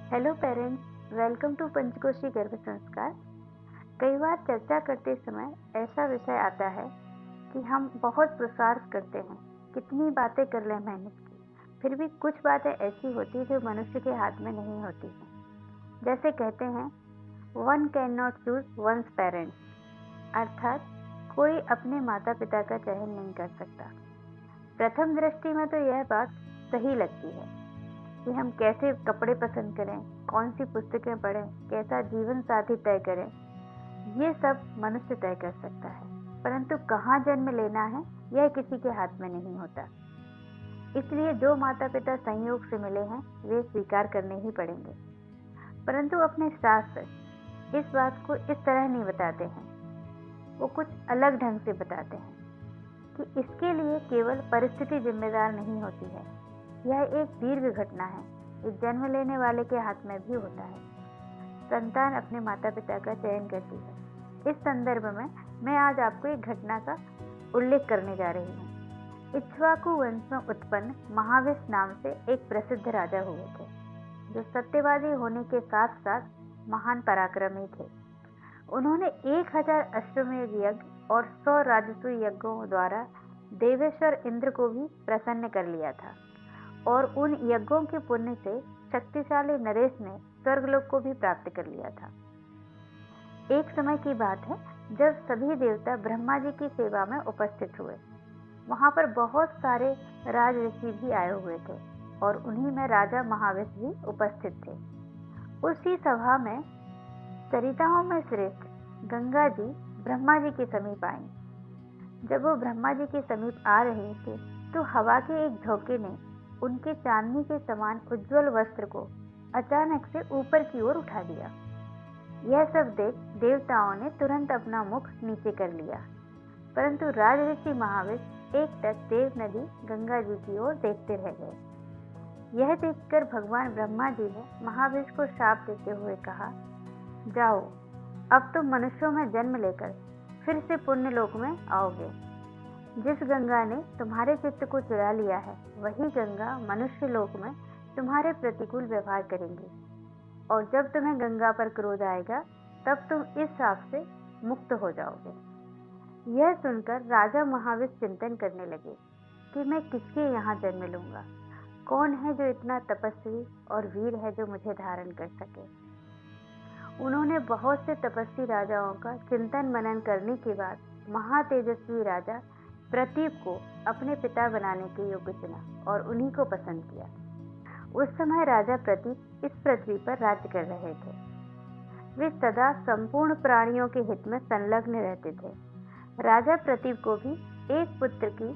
Hello parents, welcome to Panchkoshi Garbh Sanskar. कई बार चर्चा करते समय ऐसा विषय आता है कि हम बहुत पुरुषार्थ करते हैं, कितनी बातें कर लें मेहनत की, फिर भी कुछ बातें ऐसी होती जो मनुष्य के हाथ में नहीं होती हैं। जैसे कहते हैं, one can not choose one's parents, अर्थात कोई अपने माता पिता का चयन नहीं कर सकता। प्रथम दृष्टि में तो यह बात सही लगती है कि हम कैसे कपड़े पसंद करें, कौन सी पुस्तकें पढ़ें, कैसा जीवन साथी तय करें, ये सब मनुष्य तय कर सकता है। परंतु कहाँ जन्म लेना है, यह किसी के हाथ में नहीं होता। इसलिए जो माता पिता संयोग से मिले हैं, वे स्वीकार करने ही पड़ेंगे। परंतु अपने शास्त्र इस बात को इस तरह नहीं बताते हैं, वो कुछ अलग ढंग से बताते हैं कि इसके लिए केवल परिस्थिति जिम्मेदार नहीं होती है। यह एक दीर्घ घटना है, एक जन्म लेने वाले के हाथ में भी होता है। संतान अपने माता पिता का चयन करती है। इस संदर्भ में मैं आज आपको एक घटना का उल्लेख करने जा रही हूँ। इक्ष्वाकु वंश में उत्पन्न महाविष नाम से एक प्रसिद्ध राजा हुए थे, जो सत्यवादी होने के साथ साथ महान पराक्रमी थे। उन्होंने 1000 अश्वमेध यज्ञ और 100 राजसूय यज्ञों द्वारा देवेश्वर इंद्र को भी प्रसन्न कर लिया था, और उन यज्ञों के पुण्य से शक्तिशाली नरेश ने स्वर्गलोक को भी प्राप्त कर लिया था। एक समय की बात है, जब सभी देवता ब्रह्मा जी की सेवा में उपस्थित हुए। वहां पर बहुत सारे राज ऋषि भी आए हुए थे, और उन्हीं में राजा महाविष भी उपस्थित थे। उसी सभा में सरिताओं में श्रेष्ठ गंगा जी ब्रह्मा जी के समीप आई। जब वो ब्रह्मा जी के समीप आ रही थी, तो हवा के एक झोंके ने उनके चांदनी के समान उज्जवल वस्त्र को अचानक से ऊपर की ओर उठा दिया। यह सब देख देवताओं ने तुरंत अपना मुख नीचे कर लिया, परंतु राजऋषि महाविष एकटक देव नदी गंगा जी की ओर देखते रह गए। यह देखकर भगवान ब्रह्मा जी ने महाविष को शाप देते हुए कहा, जाओ, अब तुम मनुष्यों में जन्म लेकर फिर से पुण्य लोक में आओगे। जिस गंगा ने तुम्हारे चित्त को चुरा लिया है, वही गंगा मनुष्य लोक में तुम्हारे प्रतिकूल व्यवहार करेंगी, और जब तुम्हें गंगा पर क्रोध आएगा, तब तुम इस शाप से मुक्त हो जाओगे। यह सुनकर राजा महाविष चिंतन करने लगे कि मैं किसके यहाँ जन्म लूंगा, कौन है जो इतना तपस्वी और वीर है जो मुझे धारण कर सके। उन्होंने बहुत से तपस्वी राजाओं का चिंतन मनन करने के बाद महातेजस्वी राजा प्रतीप को अपने पिता बनाने के योग्य चुना और उन्हीं को पसंद किया। उस समय राजा प्रतीप इस पृथ्वी पर राज्य कर रहे थे। वे सदा संपूर्ण प्राणियों के हित में संलग्न रहते थे। राजा प्रतीप को भी एक पुत्र की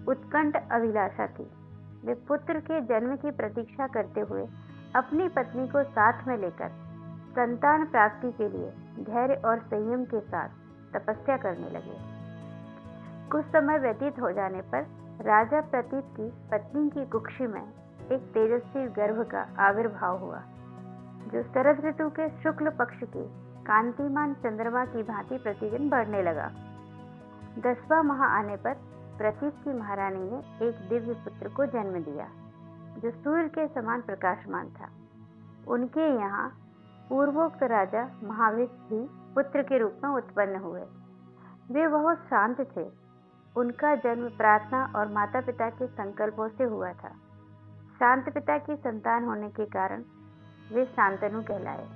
उत्कंठ अभिलाषा थी। वे पुत्र के जन्म की प्रतीक्षा करते हुए अपनी पत्नी को साथ में लेकर संतान प्राप्ति के लिए धैर्य और संयम के साथ तपस्या करने लगे। कुछ समय व्यतीत हो जाने पर राजा प्रतीप की पत्नी की कुक्षी में एक तेजस्वी गर्भ का आविर्भाव हुआ, जो शरद ऋतु के शुक्ल पक्ष के कांतिमान चंद्रमा की भांति प्रतिदिन बढ़ने लगा। 10वां माह आने पर प्रतीप की महारानी ने एक दिव्य पुत्र को जन्म दिया, जो सूर्य के समान प्रकाशमान था। उनके यहाँ पूर्वोक्त राजा महाविष भी पुत्र के रूप में उत्पन्न हुए। वे बहुत शांत थे। उनका जन्म प्रार्थना और माता पिता के संकल्पों से हुआ था। शांत पिता की संतान होने के कारण वे शांतनु कहलाए।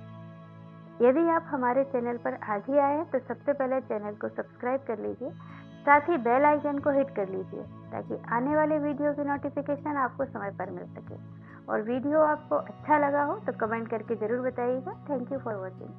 यदि आप हमारे चैनल पर आज ही आए हैं, तो सबसे पहले चैनल को सब्सक्राइब कर लीजिए, साथ ही बेल आइकन को हिट कर लीजिए, ताकि आने वाले वीडियो की नोटिफिकेशन आपको समय पर मिल सके। और वीडियो आपको अच्छा लगा हो तो कमेंट करके जरूर बताइएगा। Thank you for watching.